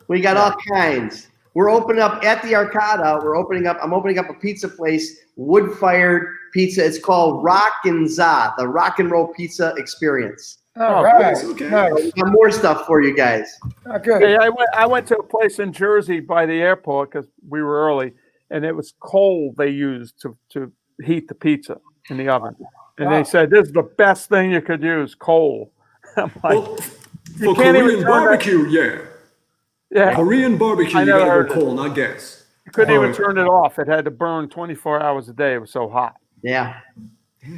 We got all kinds. We're opening up at the Arcada. I'm opening up a pizza place, wood-fired pizza. It's called Rockin' Za, the rock and roll pizza experience. All right. Okay. Nice. We got more stuff for you guys. Good. Yeah, I went to a place in Jersey by the airport because we were early, and it was coal they used to heat the pizza in the oven. And they said, this is the best thing you could use, coal. I'm like, Well, for Korean barbecue, yeah. Korean barbecue, you gotta go coal, not gas. You couldn't even turn it off. It had to burn 24 hours a day. It was so hot. Yeah.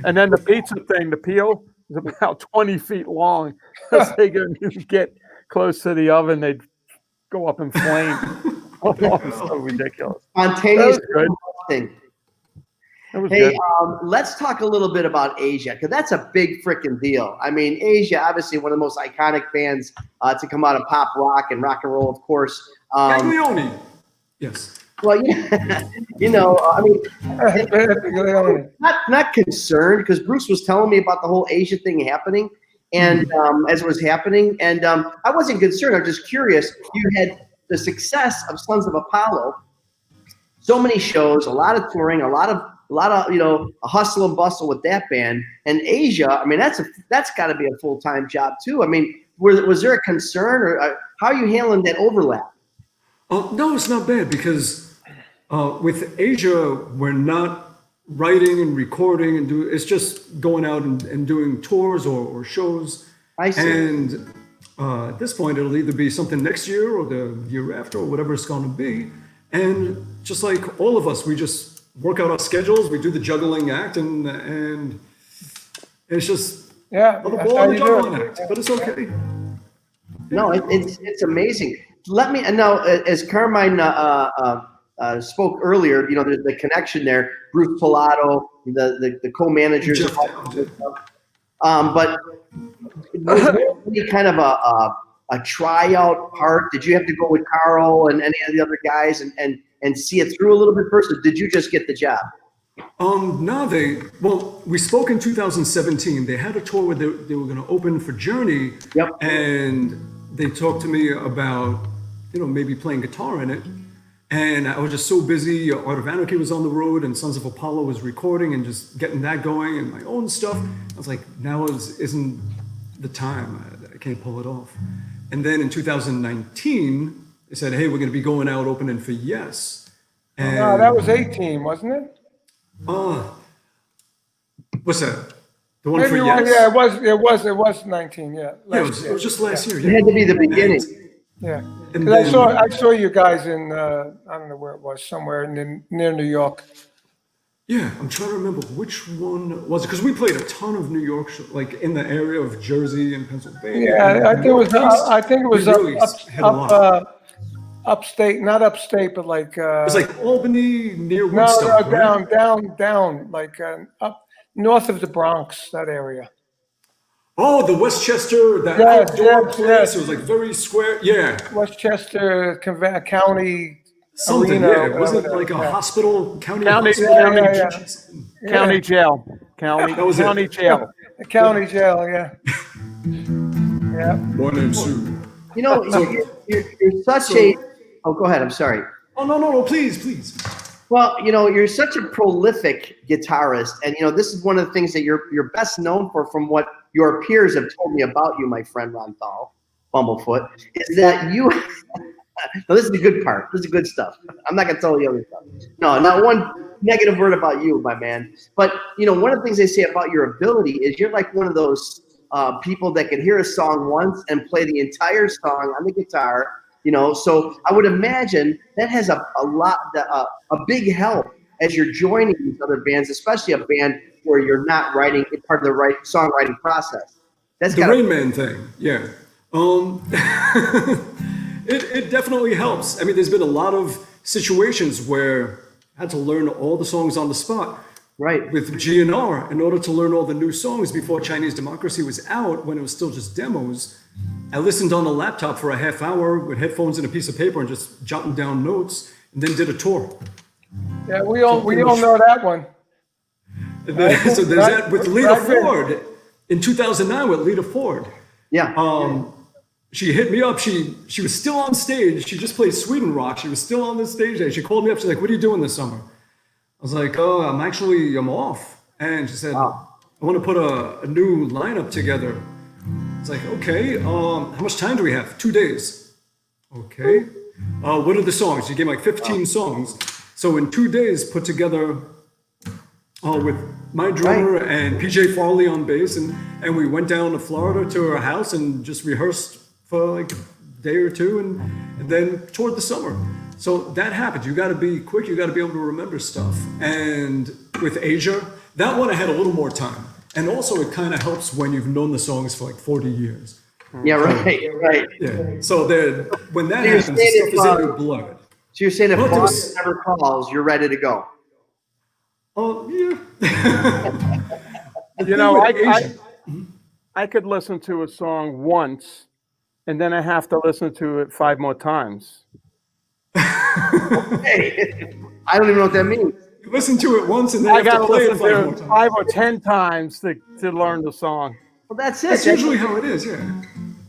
And then the pizza thing, the peel, was about 20 feet long. As they get close to the oven, they'd go up in flames. So ridiculous. Spontaneous thing. Hey, let's talk a little bit about Asia, because that's a big freaking deal. I mean, Asia, obviously one of the most iconic bands to come out of pop rock and rock and roll, of course. Gaglione. Yes. Well, yeah, I mean, not concerned, because Bruce was telling me about the whole Asia thing happening, and as it was happening, and I wasn't concerned. I was just curious. You had the success of Sons of Apollo, so many shows, a lot of touring, a lot of a hustle and bustle with that band. And Asia, I mean, that's got to be a full-time job too. I mean, was there a concern, or how are you handling that overlap? No, it's not bad, because with Asia, we're not writing and recording and it's just going out and doing tours or shows. I see. And at this point, it'll either be something next year or the year after or whatever it's going to be. And just like all of us, we just work out our schedules. We do the juggling act, and it's just another ball in the juggling act. But it's okay. No, it's amazing. Let me now, as Carmine spoke earlier, the connection there. Bruce Pilato, the co-managers. But was there any kind of a tryout part? Did you have to go with Carl and any of the other guys and see it through a little bit first, or did you just get the job? No, we spoke in 2017. They had a tour where they were going to open for Journey. Yep. And they talked to me about, maybe playing guitar in it. And I was just so busy. Art of Anarchy was on the road, and Sons of Apollo was recording and just getting that going and my own stuff. I was like, now isn't the time. I can't pull it off. And then in 2019, they said, hey, we're going to be going out opening for Yes. And no, that was 18, wasn't it? What's that? The one Maybe for Yes? Yeah, it was 19, yeah. Yeah, it was just last year. It had to be the beginning. Yeah. And 'Cause then, I saw you guys in, I don't know where it was, somewhere near New York. yeah, I'm trying to remember which one was it, because we played a ton of New York, like in the area of Jersey and Pennsylvania. Yeah, I think it was upstate, not upstate, but like It's like Albany near no, Woodstock. down, like up north of the Bronx, that area. Oh, the Westchester, that Yes, outdoor yes, place. yes. It was like very square. Yeah. Westchester County Something, Arena, yeah. Was it whatever, like a yeah. hospital, county County- hospital? yeah. County jail. County was it. county jail. The county jail, yeah. Yeah. My name's Sue. You know, you're such a. Oh, go ahead. I'm sorry. Oh, no, please. Well, you know, you're such a prolific guitarist, and you know, this is one of the things that you're best known for, from what your peers have told me about you, my friend Ron Thal, Bumblefoot, is that you. Now, this is the good part. This is the good stuff. I'm not gonna tell you the other stuff. No, not one negative word about you, my man. But you know, one of the things they say about your ability is you're like one of those people that can hear a song once and play the entire song on the guitar. You know, so I would imagine that has a big help as you're joining these other bands, especially a band where you're not writing part of the songwriting process. That's The Rain Man thing, yeah. It definitely helps. I mean, there's been a lot of situations where I had to learn all the songs on the spot. Right. With GNR, in order to learn all the new songs before Chinese Democracy was out, when it was still just demos, I listened on a laptop for a half hour with headphones and a piece of paper and just jotting down notes, and then did a tour. Yeah, we all know that one. And then, so there's that with Lita Ford in 2009 with Lita Ford. Yeah. She hit me up. She was still on stage. She just played Sweden Rock. She was still on the stage there. She called me up. She's like, "What are you doing this summer?" I was like, "Oh, I'm off." And she said, Wow. "I want to put a new lineup together." It's like, "Okay, how much time do we have?" 2 days. Okay. What are the songs? You gave me like 15 songs. So in 2 days, put together with my drummer and PJ Farley on bass, and we went down to Florida to her house and just rehearsed for like a day or two, and then toured the summer. So that happens. You got to be quick. You got to be able to remember stuff. And with Asia, that one I had a little more time. And also it kind of helps when you've known the songs for like 40 years. Yeah, right. Yeah. So when that So you're happens, the saying stuff is in your blood. So you're saying if But boss never calls, you're ready to go. Oh, yeah. You know, Asia. I could listen to a song once, and then I have to listen to it 5 more times. Hey, I don't even know what that means. You listen to it once and then I you have got to to play it listen 5 to more it times. 5 or 10 times to learn the song. Well, that's it. That's usually how it is, yeah.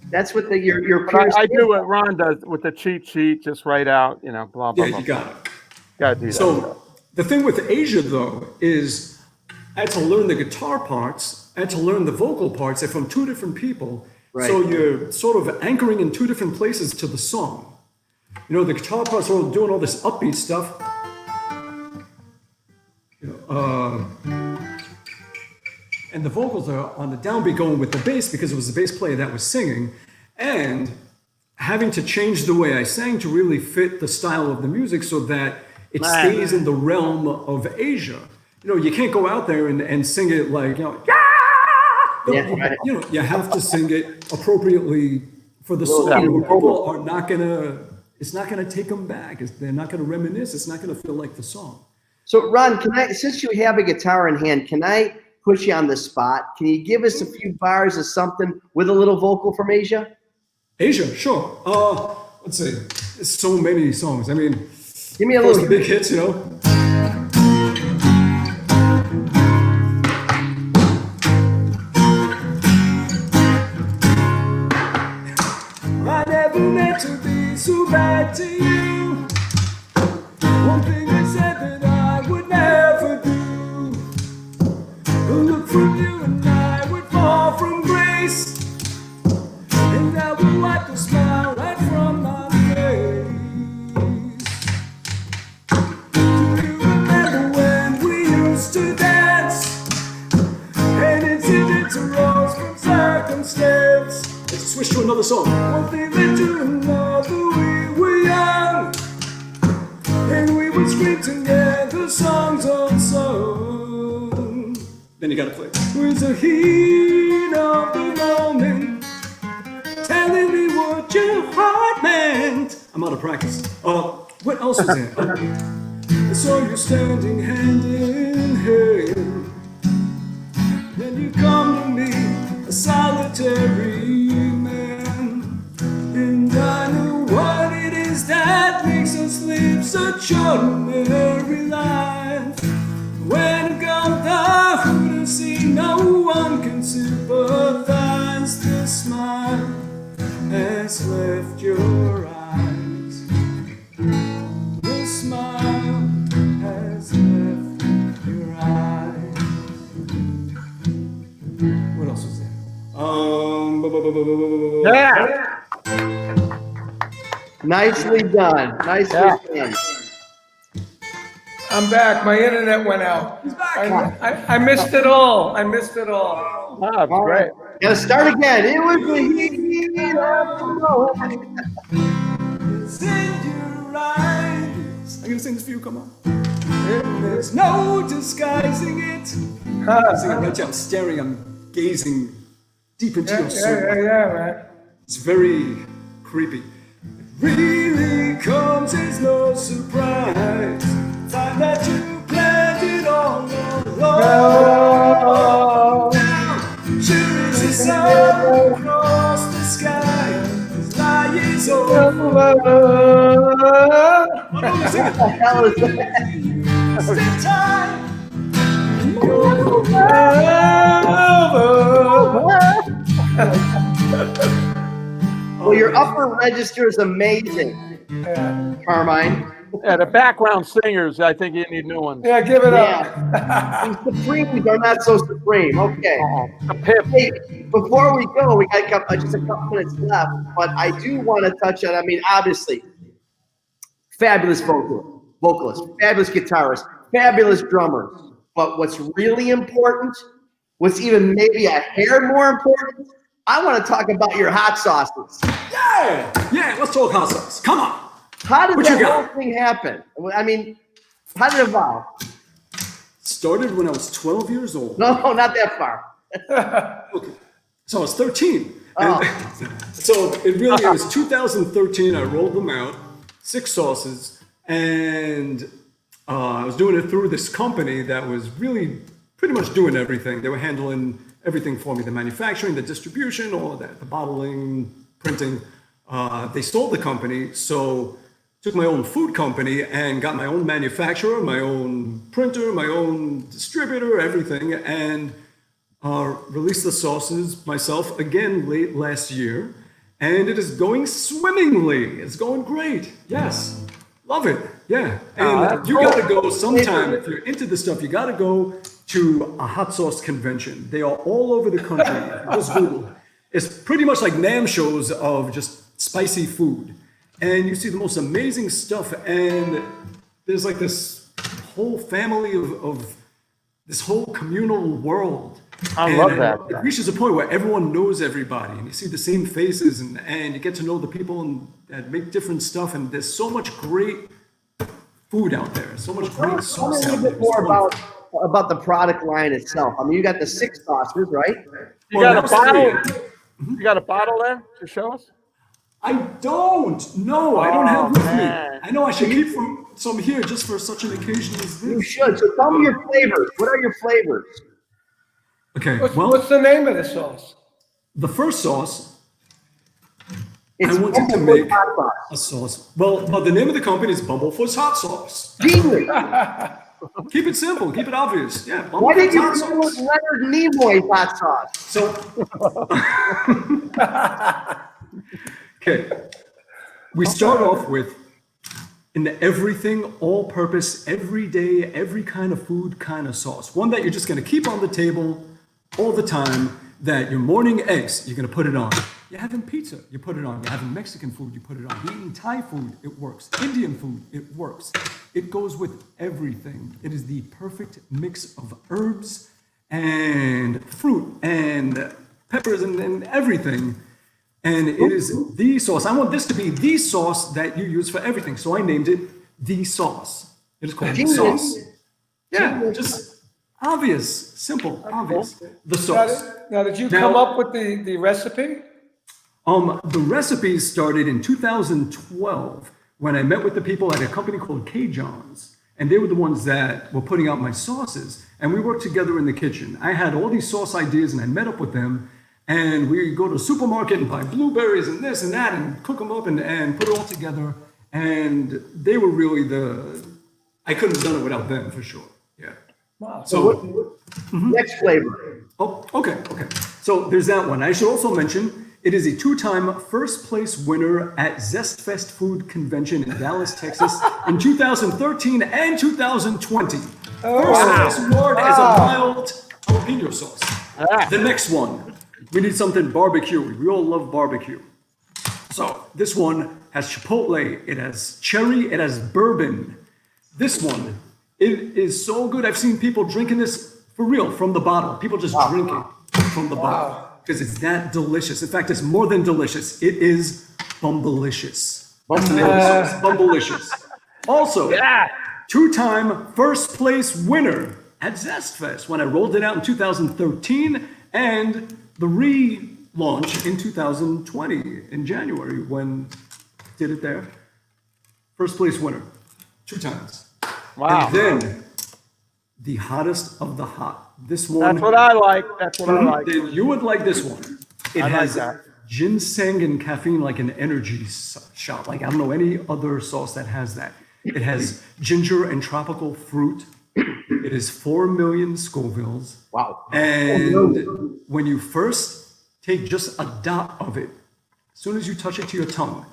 That's what your But peers I do what Ron does with the cheat sheet, just write out, you know, blah, blah, Yeah, blah. you got it. Got to do that. So the thing with Asia, though, is I had to learn the guitar parts, I had to learn the vocal parts. They're from 2 different people. Right. So you're sort of anchoring in 2 different places to the song. You know, the guitar parts are doing all this upbeat stuff. You know, and the vocals are on the downbeat going with the bass because it was the bass player that was singing. And having to change the way I sang to really fit the style of the music so that it stays in the realm of Asia. You know, you can't go out there and sing it like, you know, Yeah. you know, you have to sing it appropriately for the song. Yeah. People are not gonna, it's not gonna take them back. They're not gonna reminisce. It's not gonna feel like the song. So Ron, since you have a guitar in hand, can I put you on the spot? Can you give us a few bars of something with a little vocal from Asia? Asia, sure. Let's see. There's so many songs. I mean, Give me a of course, little. the big hits, you know. I never meant to be so bad to you. One thing I said that I would never do. A look from you and I would fall from grace. And I would wipe the smile right from my face. Do you remember when we used to dance? And incidents arose from circumstance. Let's switch to another song. One thing led to another, we were young, and we would scream together, songs unsung. Then you gotta play. With the heat of the moment, telling me what your heart meant. I'm out of practice. What else was there? I saw you standing hand in hand. Then you come to me, a solitary man. And I know what it is that makes us live such ordinary lives. When it comes down to see, no one can sympathize. The smile has left your eyes. The smile has left your eyes. What else was there? Yeah. Nicely done. Nicely done. I'm back. My internet went out. He's back. I missed it all. I missed it all. Ah, great. Gotta start again. It was the heat of the moment. It's in your eyes. I'm gonna sing this for you. Come on. There's no disguising it. I'm singing right now. I'm staring. I'm gazing deep into your soul. Yeah, man. It's very creepy. It really comes as no surprise. Time that you planned it all along. Sure as the sun across the sky, his lie is over. What the hell is that? Still time. Well, your upper register is amazing, Carmine. Yeah, the background singers, I think you need new ones. Yeah, give it up. These Supremes are not so supreme. Okay. The Pip. Hey, before we go, we got just a couple minutes left, but I do want to touch on, obviously, fabulous vocalist, fabulous guitarist, fabulous drummer. But what's really important, what's even maybe a hair more important, I want to talk about your hot sauces. Yeah, let's talk hot sauce. Come on. How did What you that got? whole thing happen? How did it evolve? Started when I was 12 years old. No, not that far. Okay. So I was 13. Oh. So it was 2013. I rolled them out, 6 sauces, and I was doing it through this company that was really pretty much doing everything. They were handling everything for me, the manufacturing, the distribution, all of that, the bottling, printing. They sold the company, so took my own food company and got my own manufacturer, my own printer, my own distributor, everything, and released the sauces myself again late last year. And it is going swimmingly. It's going great. Yes. Love it. Yeah. And you got to go sometime. If you're into this stuff, you got to go to a hot sauce convention. They are all over the country. Just Google. It's pretty much like NAMM shows of just spicy food. And you see the most amazing stuff. And there's like this whole family of this whole communal world. I love that. It reaches a point where everyone knows everybody, and you see the same faces, and you get to know the people that make different stuff. And there's so much great food out there, so much great sauce Tell me a out little there. bit more about the product line itself. You got the 6 sauces, right? You got a bottle? You got a bottle there to show us? I don't. No, I don't have with man. me. I know I should keep some here just for such an occasion as You this. should. So tell me your flavors. What are your flavors? Okay, What's the name of the sauce? the first sauce, It's I wanted to Bumblefoot make hot sauce. a sauce. Well, the name of the company is Bumblefoot's Hot Sauce. Genius. Keep it simple, keep it obvious. Yeah, Why did Bumblefoot's you Hot go with Sauce. Leonard Nimoy's hot sauce? So, okay, we start off with in the everything, all-purpose, every day, every kind of food kind of sauce. One that you're just going to keep on the table all the time. That your morning eggs, you're going to put it on. You're having pizza, you put it on. You're having Mexican food, you put it on. You're eating Thai food, it works. Indian food, it works. It goes with everything. It is the perfect mix of herbs and fruit and peppers and everything. And it is the sauce. I want this to be the sauce that you use for everything. So I named it the sauce. It is called the sauce. Yeah, just obvious, simple, obvious. The sauce. Now, did you come up with the recipe? The recipes started in 2012 when I met with the people at a company called K. John's, and they were the ones that were putting out my sauces, and we worked together in the kitchen. I had all these sauce ideas, and I met up with them, and we go to the supermarket and buy blueberries and this and that and cook them up and put it all together, and they were really I couldn't have done it without them, for sure. Yeah. Wow. So next flavor. Oh, okay. So there's that one. I should also mention it is a 2-time first place winner at Zest Fest Food Convention in Dallas, Texas in 2013 and 2020. First place award as a mild jalapeno sauce. The next one, we need something barbecue. We all love barbecue. So this one has chipotle, it has cherry, it has bourbon. This one, it is so good. I've seen people drinking this for real from the bottle. People just drink it from the bottle because it's that delicious. In fact, it's more than delicious. It is Bumblicious. Bumblicious. Also, 2-time first place winner at Zest Fest when I rolled it out in 2013 and the relaunch in 2020 in January when did it there. First place winner, 2 times. Wow. And then the hottest of the hot. This one. That's what I like. That's what I like. Then you would like this one. It I has like that. ginseng and caffeine like an energy shot. Like I don't know any other sauce that has that. It has ginger and tropical fruit. It is 4 million Scovilles. Wow. And when you first take just a dot of it, as soon as you touch it to your tongue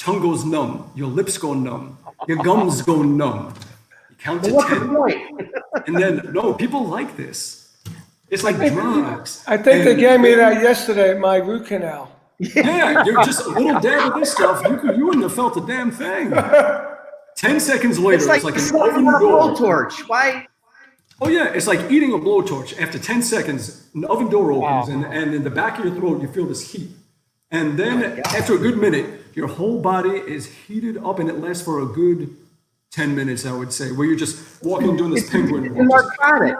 goes numb, your lips go numb, your gums go numb. You count to What's 10. the point? And then, no, people like this. It's like drugs. I think they And- gave me that yesterday at my root canal. Yeah, you're just a little dab of this stuff. You wouldn't have felt a damn thing. 10 seconds later, It's like an smoking oven on a door. blowtorch. Why? Oh yeah, it's like eating a blowtorch. After 10 seconds, an oven door opens, and in the back of your throat, you feel this heat. And then after a good minute, your whole body is heated up, and it lasts for a good 10 minutes, I would say, where you're just walking doing this penguin It's a walk. narcotic.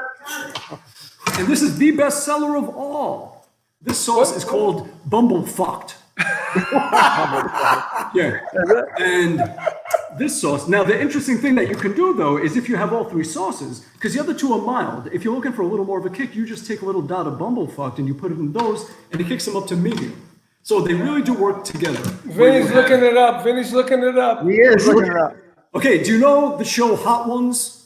And this is the best seller of all. This sauce is called Bumblefucked. Yeah. And this sauce. Now, the interesting thing that you can do, though, is if you have all 3 sauces, because the other 2 are mild. If you're looking for a little more of a kick, you just take a little dot of Bumblefucked and you put it in those, and it kicks them up to medium. So they really do work together. Vinny's looking it up. Vinny's looking it up. He is looking it up. Okay, do you know the show Hot Ones?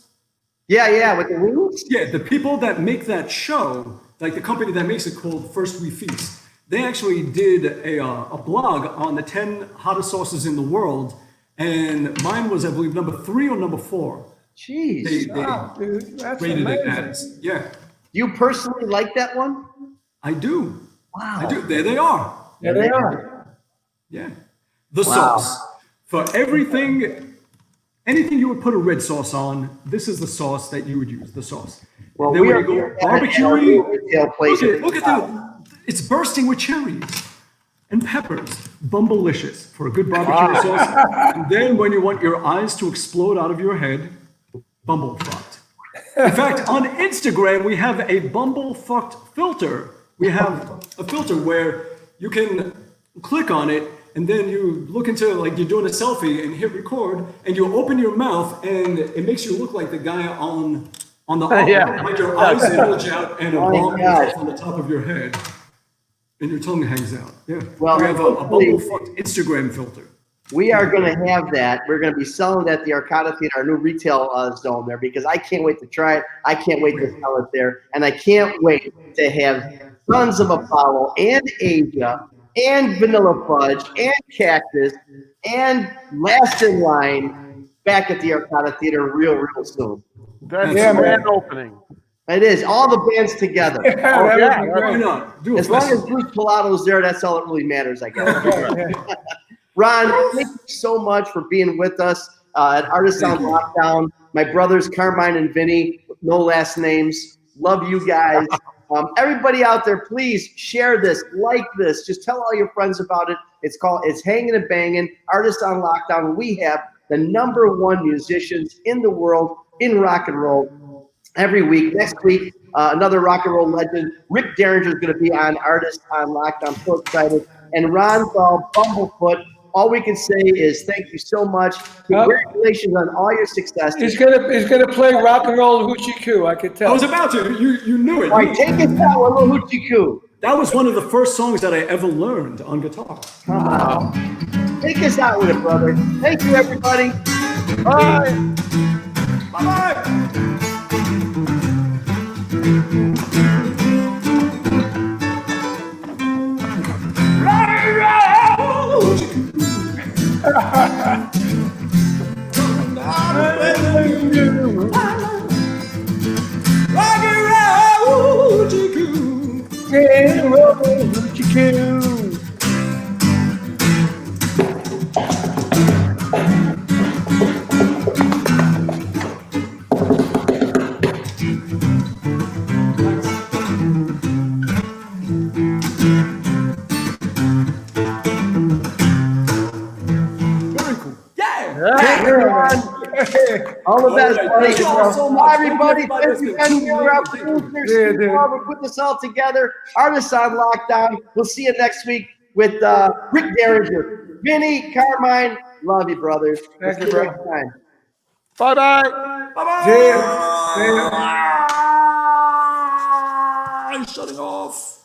Yeah, with the wings. Yeah, the people that make that show, like the company that makes it called First We Feast, they actually did a blog on the 10 hottest sauces in the world, and mine was, I believe, number 3 or number 4. Jeez. They Wow, dude, that's rated it amazing. as. Yeah, Do you personally like that one? I do. Wow. I do. There they are. Yeah, they are. Yeah. The sauce. For everything, anything you would put a red sauce on, this is the sauce that you would use, the sauce. Well, Then we when are you go here at an barbecuing, retail place. look at that. It's bursting with cherries and peppers. Bumblicious for a good barbecue sauce. And then when you want your eyes to explode out of your head, Bumblefucked. In fact, on Instagram, we have a Bumblefucked filter. We have a filter where you can click on it, and then you look into, like you're doing a selfie and hit record, and you open your mouth, and it makes you look like the guy on the Yeah. like your eyes bulge out and a Oh, bomb yeah. goes on the top of your head, and your tongue hangs out. Yeah. Well, we have a hopefully- Bumblefucked Instagram filter. We are going to have that. We're going to be selling that at the Arcada Theater, our new retail zone there, because I can't wait to try it. I can't wait to sell it there. And I can't wait to have Sons of Apollo and Asia and Vanilla Fudge and Cactus and Last in Line back at the Arcada Theater real soon. That's Yeah, the man. grand opening. It is. All the bands together. Yeah, that yeah, would be Why great. not? Do a As long as festival. Bruce Pilato's there, that's all that really matters, I guess. Yeah. Ron, thank you so much for being with us at Artists on Lockdown. My brothers, Carmine and Vinny, no last names. Love you guys. Everybody out there, please share this, like this. Just tell all your friends about it. It's Hangin' and Bangin', Artists on Lockdown. We have the #1 musicians in the world in rock and roll every week. Next week, another rock and roll legend, Rick Derringer, is going to be on Artists on Lockdown. I'm so excited. and Ron Thal, Bumblefoot. All we can say is thank you so much. Congratulations on all your success. He's gonna play rock and roll hoochie coo. I could tell. I was about to. You knew it. All right, take us out with a little hoochie coo. That was one of the first songs that I ever learned on guitar. Come on. Take us out with it, brother. Thank you, everybody. Bye. Bye-bye. All the best, buddy. Thank you all so much. Hi, everybody. Thank you, Thank you, our producers. We're putting this all together. Artists on lockdown. We'll see you next week with Rick Derringer, Vinny, Carmine. Love you, brothers. Thank you, See bro. next time. Bye-bye. Bye-bye. See ya. Shutting off.